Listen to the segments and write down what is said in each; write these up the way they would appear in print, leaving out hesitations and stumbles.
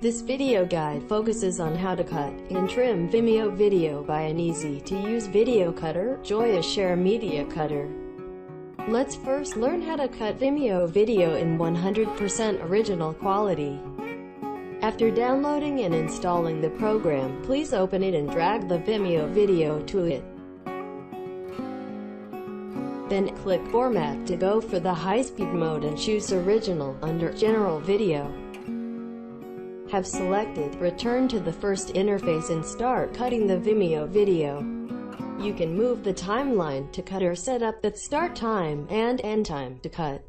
This video guide focuses on how to cut and trim Vimeo video by an easy-to-use video cutter, Joyoshare Media Cutter. Let's first learn how to cut Vimeo video in 100% original quality. After downloading and installing the program, please open it and drag the Vimeo video to it. Then click Format to go for the high-speed mode and choose Original under General Video. Have selected, return to the first interface and start cutting the Vimeo video. You can move the timeline to cut or set up the start time and end time to cut.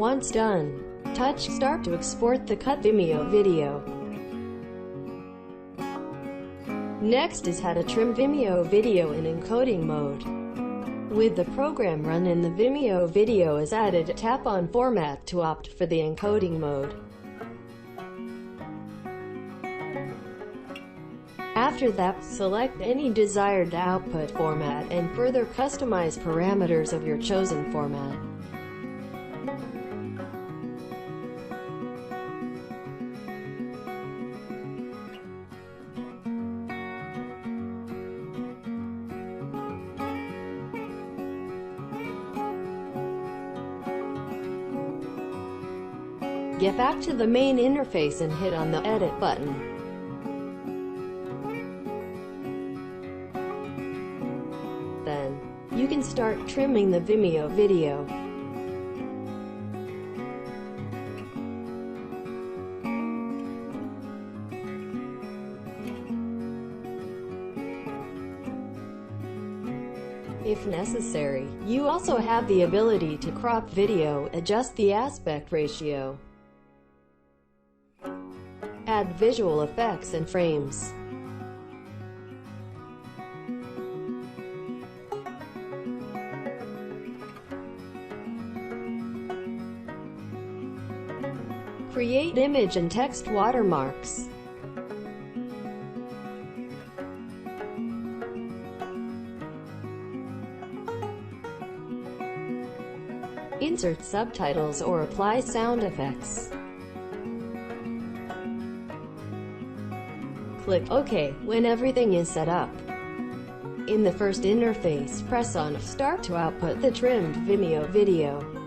Once done, touch Start to export the cut Vimeo video. Next is how to trim Vimeo video in encoding mode. With the program run and the Vimeo video is added, tap on Format to opt for the encoding mode. After that, select any desired output format and further customize parameters of your chosen format. Get back to the main interface and hit on the Edit button. Then, you can start trimming the Vimeo video. If necessary, you also have the ability to crop video, adjust the aspect ratio, add visual effects and frames. Create image and text watermarks. Insert subtitles or apply sound effects. Click OK when everything is set up. In the first interface, press on Start to output the trimmed Vimeo video.